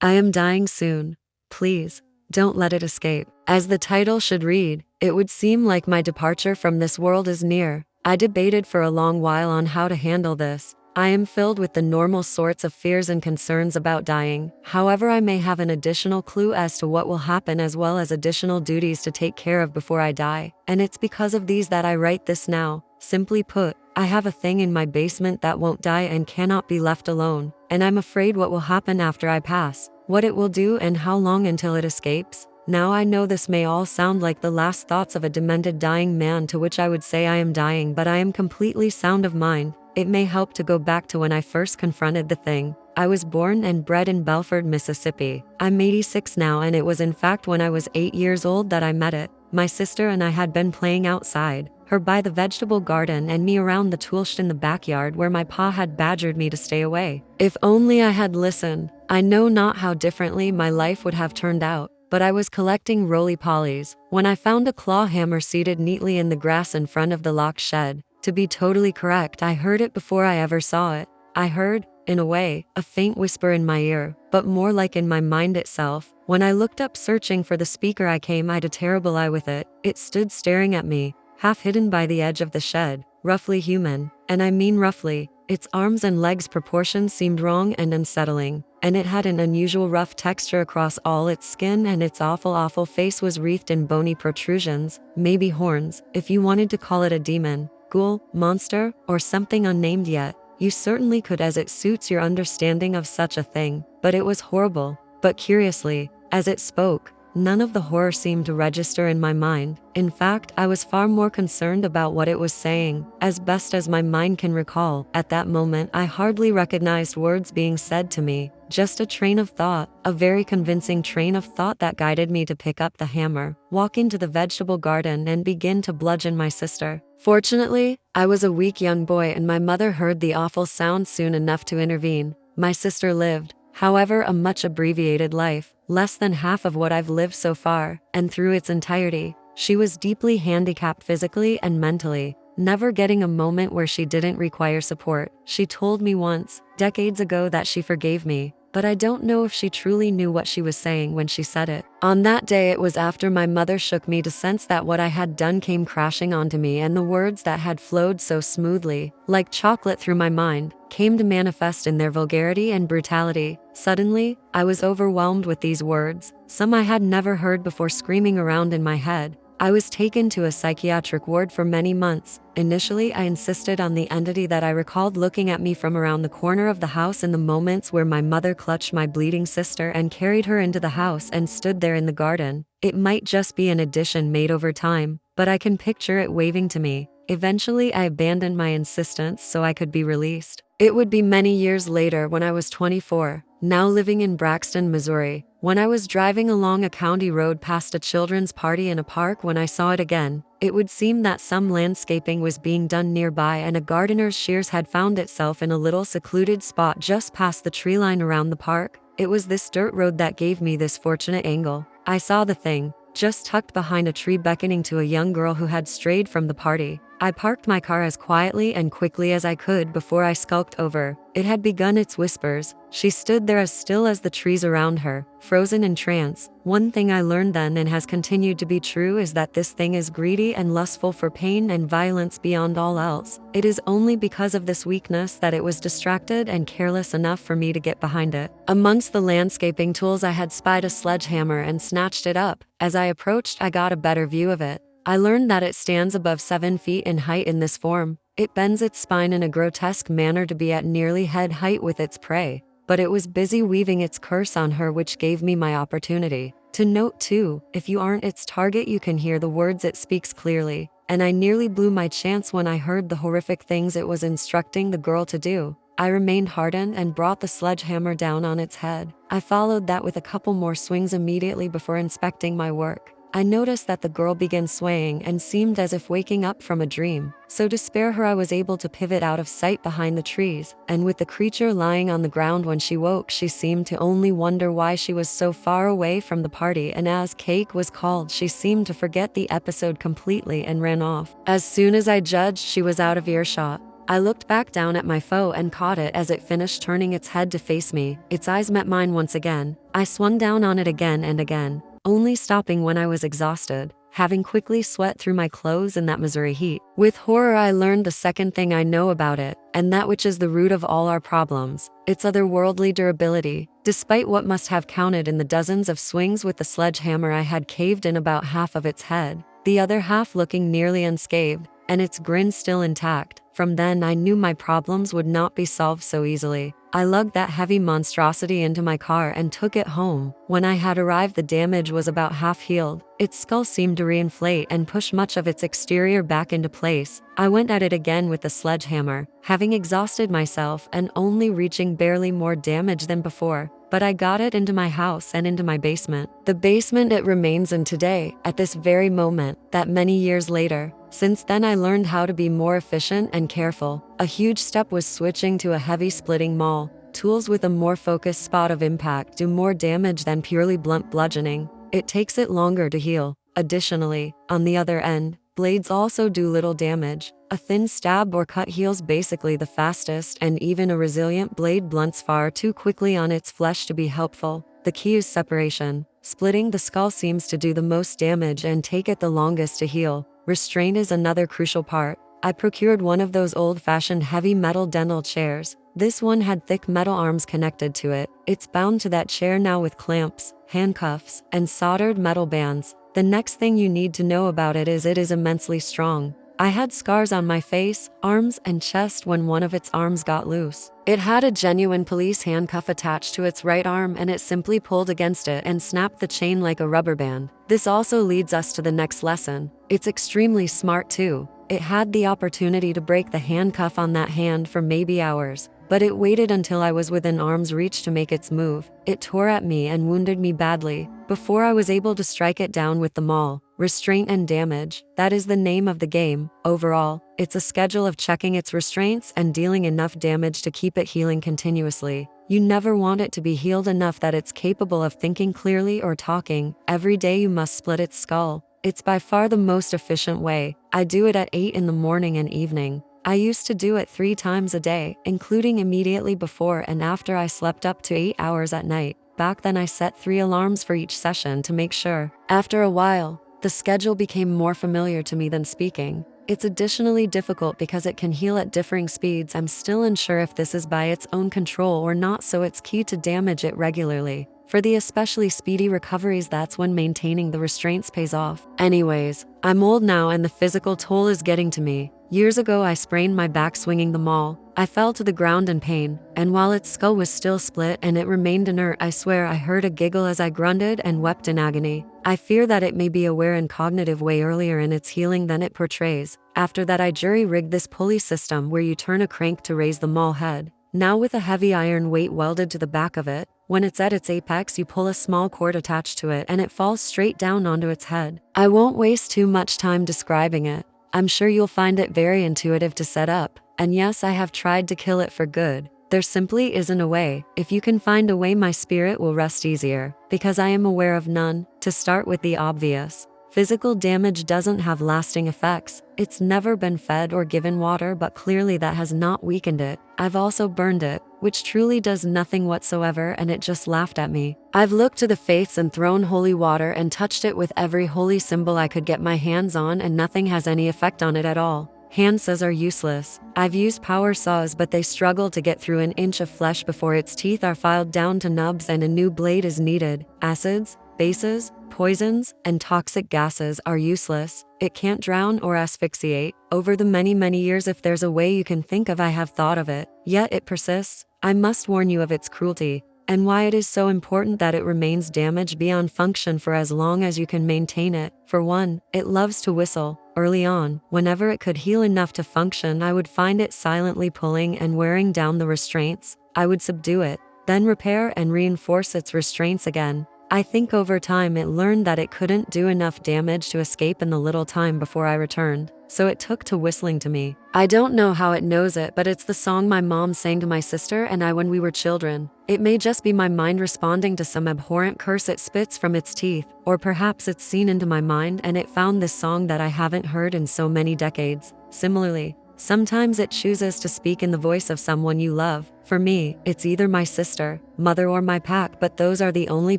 I am dying soon. Please, don't let it escape. As the title should read, it would seem like my departure from this world is near. I debated for a long while on how to handle this. I am filled with the normal sorts of fears and concerns about dying. However, I may have an additional clue as to what will happen as well as additional duties to take care of before I die. And it's because of these that I write this now. Simply put, I have a thing in my basement that won't die and cannot be left alone. And I'm afraid what will happen after I pass, what it will do and how long until it escapes. Now I know this may all sound like the last thoughts of a demented dying man, to which I would say I am dying, but I am completely sound of mind. It may help to go back to when I first confronted the thing. I was born and bred in Belford, Mississippi. I'm 86 now, and it was in fact when I was 8 years old that I met it. My sister and I had been playing outside, her by the vegetable garden and me around the toolshed in the backyard where my pa had badgered me to stay away. If only I had listened, I know not how differently my life would have turned out. But I was collecting roly-polies when I found a claw hammer seated neatly in the grass in front of the locked shed. To be totally correct, I heard it before I ever saw it. I heard, in a way, a faint whisper in my ear, but more like in my mind itself. When I looked up searching for the speaker, I came-eyed a terrible eye with it. It stood staring at me, half hidden by the edge of the shed, roughly human, and I mean roughly. Its arms and legs proportions seemed wrong and unsettling, and it had an unusual rough texture across all its skin, and its awful face was wreathed in bony protrusions, maybe horns, if you wanted to call it a demon, ghoul, monster, or something unnamed yet. You certainly could, as it suits your understanding of such a thing, but it was horrible. But curiously, as it spoke, none of the horror seemed to register in my mind. In fact, I was far more concerned about what it was saying. As best as my mind can recall, at that moment I hardly recognized words being said to me, just a train of thought, a very convincing train of thought that guided me to pick up the hammer, walk into the vegetable garden and begin to bludgeon my sister. Fortunately, I was a weak young boy and my mother heard the awful sound soon enough to intervene. My sister lived, however, a much abbreviated life, less than half of what I've lived so far, and through its entirety, she was deeply handicapped physically and mentally, never getting a moment where she didn't require support. She told me once, decades ago, that she forgave me, but I don't know if she truly knew what she was saying when she said it. On that day, it was after my mother shook me to sense that what I had done came crashing onto me, and the words that had flowed so smoothly, like chocolate through my mind, came to manifest in their vulgarity and brutality. Suddenly, I was overwhelmed with these words, some I had never heard before, screaming around in my head. I was taken to a psychiatric ward for many months. Initially, I insisted on the entity that I recalled looking at me from around the corner of the house in the moments where my mother clutched my bleeding sister and carried her into the house and stood there in the garden. It might just be an addition made over time, but I can picture it waving to me. Eventually, I abandoned my insistence so I could be released. It would be many years later, when I was 24, now living in Braxton, Missouri, when I was driving along a county road past a children's party in a park when I saw it again. It would seem that some landscaping was being done nearby, and a gardener's shears had found itself in a little secluded spot just past the tree line around the park. It was this dirt road that gave me this fortunate angle. I saw the thing, just tucked behind a tree, beckoning to a young girl who had strayed from the party. I parked my car as quietly and quickly as I could before I skulked over. It had begun its whispers. She stood there as still as the trees around her, frozen in trance. One thing I learned then, and has continued to be true, is that this thing is greedy and lustful for pain and violence beyond all else. It is only because of this weakness that it was distracted and careless enough for me to get behind it. Amongst the landscaping tools, I had spied a sledgehammer and snatched it up. As I approached, I got a better view of it. I learned that it stands above 7 feet in height in this form. It bends its spine in a grotesque manner to be at nearly head height with its prey, but it was busy weaving its curse on her, which gave me my opportunity. To note too, if you aren't its target, you can hear the words it speaks clearly, and I nearly blew my chance when I heard the horrific things it was instructing the girl to do. I remained hardened and brought the sledgehammer down on its head. I followed that with a couple more swings immediately before inspecting my work. I noticed that the girl began swaying and seemed as if waking up from a dream. So to spare her, I was able to pivot out of sight behind the trees, and with the creature lying on the ground when she woke, she seemed to only wonder why she was so far away from the party, and as cake was called, she seemed to forget the episode completely and ran off. As soon as I judged she was out of earshot, I looked back down at my foe and caught it as it finished turning its head to face me. Its eyes met mine once again. I swung down on it again and again, only stopping when I was exhausted, having quickly sweat through my clothes in that Missouri heat. With horror, I learned the second thing I know about it, and that which is the root of all our problems: its otherworldly durability. Despite what must have counted in the dozens of swings with the sledgehammer, I had caved in about half of its head, the other half looking nearly unscathed, and its grin still intact. From then, I knew my problems would not be solved so easily. I lugged that heavy monstrosity into my car and took it home. When I had arrived, the damage was about half healed. Its skull seemed to reinflate and push much of its exterior back into place. I went at it again with the sledgehammer, having exhausted myself and only reaching barely more damage than before. But I got it into my house and into my basement. The basement it remains in today, at this very moment, that many years later. Since then, I learned how to be more efficient and careful. A huge step was switching to a heavy splitting maul. Tools with a more focused spot of impact do more damage than purely blunt bludgeoning. It takes it longer to heal. Additionally, on the other end, blades also do little damage. A thin stab or cut heals basically the fastest, and even a resilient blade blunts far too quickly on its flesh to be helpful. The key is separation. Splitting the skull seems to do the most damage and take it the longest to heal. Restraint is another crucial part. I procured one of those old-fashioned heavy metal dental chairs. This one had thick metal arms connected to it. It's bound to that chair now with clamps, handcuffs, and soldered metal bands. The next thing you need to know about it is immensely strong. I had scars on my face, arms, and chest when one of its arms got loose. It had a genuine police handcuff attached to its right arm, and it simply pulled against it and snapped the chain like a rubber band. This also leads us to the next lesson. It's extremely smart too. It had the opportunity to break the handcuff on that hand for maybe hours, but it waited until I was within arm's reach to make its move. It tore at me and wounded me badly before I was able to strike it down with the maul. Restraint and damage, that is the name of the game. Overall, it's a schedule of checking its restraints and dealing enough damage to keep it healing continuously. You never want it to be healed enough that it's capable of thinking clearly or talking. Every day you must split its skull. It's by far the most efficient way. I do it at 8 in the morning and evening. I used to do it 3 times a day, including immediately before and after I slept up to 8 hours at night. Back then I set 3 alarms for each session to make sure. After a while, the schedule became more familiar to me than speaking. It's additionally difficult because it can heal at differing speeds. I'm still unsure if this is by its own control or not, so it's key to damage it regularly. For the especially speedy recoveries, that's when maintaining the restraints pays off. Anyways, I'm old now and the physical toll is getting to me. Years ago, I sprained my back swinging the maul. I fell to the ground in pain, and while its skull was still split and it remained inert, I swear I heard a giggle as I grunted and wept in agony. I fear that it may be aware and cognitive way earlier in its healing than it portrays. After that, I jury-rigged this pulley system where you turn a crank to raise the maul head. Now with a heavy iron weight welded to the back of it, when it's at its apex, you pull a small cord attached to it and it falls straight down onto its head. I won't waste too much time describing it. I'm sure you'll find it very intuitive to set up. And yes, I have tried to kill it for good. There simply isn't a way. If you can find a way, my spirit will rest easier, because I am aware of none. To start with the obvious, physical damage doesn't have lasting effects. It's never been fed or given water, but clearly that has not weakened it. I've also burned it, which truly does nothing whatsoever, and it just laughed at me. I've looked to the faiths and thrown holy water and touched it with every holy symbol I could get my hands on, and nothing has any effect on it at all. Hand saws are useless. I've used power saws, but they struggle to get through an inch of flesh before its teeth are filed down to nubs and a new blade is needed. Acids, bases, poisons, and toxic gases are useless. It can't drown or asphyxiate. Over the many years, if there's a way you can think of, I have thought of it. Yet it persists. I must warn you of its cruelty, and why it is so important that it remains damaged beyond function for as long as you can maintain it. For one, it loves to whistle. Early on, whenever it could heal enough to function, I would find it silently pulling and wearing down the restraints. I would subdue it, then repair and reinforce its restraints again. I think over time it learned that it couldn't do enough damage to escape in the little time before I returned, so it took to whistling to me. I don't know how it knows it, but it's the song my mom sang to my sister and I when we were children. It may just be my mind responding to some abhorrent curse it spits from its teeth, or perhaps it's seen into my mind and it found this song that I haven't heard in so many decades. Similarly, Sometimes it chooses to speak in the voice of someone you love. For me, it's either my sister, mother, or my pack, but those are the only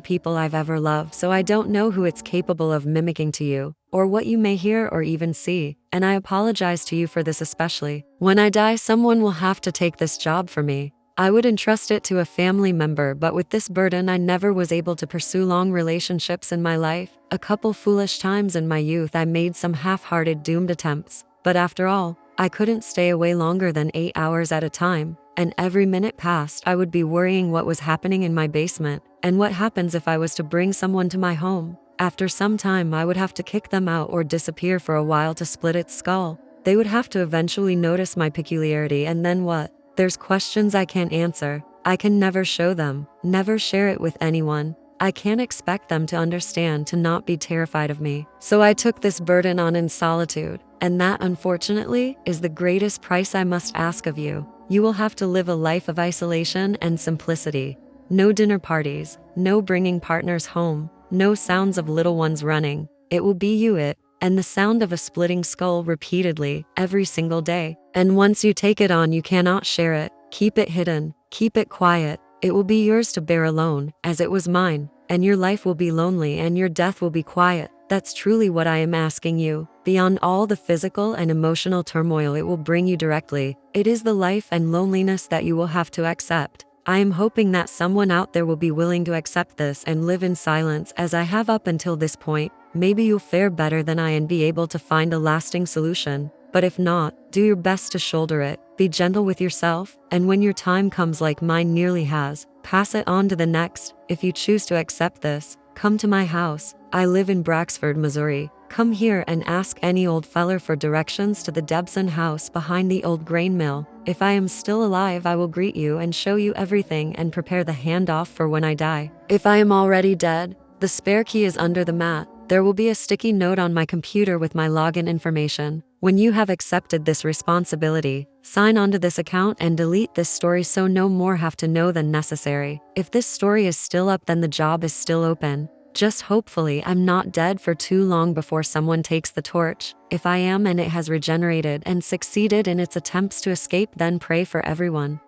people I've ever loved, so I don't know who it's capable of mimicking to you, or what you may hear or even see, and I apologize to you for this especially. When I die, someone will have to take this job for me. I would entrust it to a family member, but with this burden, I never was able to pursue long relationships in my life. A couple foolish times in my youth, I made some half-hearted doomed attempts, but after all, I couldn't stay away longer than 8 hours at a time, and every minute passed, I would be worrying what was happening in my basement, and what happens if I was to bring someone to my home. After some time, I would have to kick them out or disappear for a while to split its skull. They would have to eventually notice my peculiarity, and then what? There's questions I can't answer. I can never show them, never share it with anyone. I can't expect them to understand, to not be terrified of me. So I took this burden on in solitude, and that, unfortunately, is the greatest price I must ask of you. You will have to live a life of isolation and simplicity. No dinner parties, no bringing partners home, no sounds of little ones running. It will be you, it, and the sound of a splitting skull repeatedly, every single day. And once you take it on, you cannot share it. Keep it hidden, keep it quiet. It will be yours to bear alone, as it was mine, and your life will be lonely and your death will be quiet. That's truly what I am asking you. Beyond all the physical and emotional turmoil it will bring you directly, it is the life and loneliness that you will have to accept. I am hoping that someone out there will be willing to accept this and live in silence as I have up until this point. Maybe you'll fare better than I and be able to find a lasting solution. But if not, do your best to shoulder it. Be gentle with yourself, and when your time comes, like mine nearly has, pass it on to the next. If you choose to accept this, come to my house. I live in Braxford, Missouri. Come here and ask any old feller for directions to the Debson house behind the old grain mill. If I am still alive, I will greet you and show you everything and prepare the handoff for when I die. If I am already dead, the spare key is under the mat. There will be a sticky note on my computer with my login information. When you have accepted this responsibility, sign onto this account and delete this story so no more have to know than necessary. If this story is still up, then the job is still open. Just hopefully I'm not dead for too long before someone takes the torch. If I am and it has regenerated and succeeded in its attempts to escape, then pray for everyone.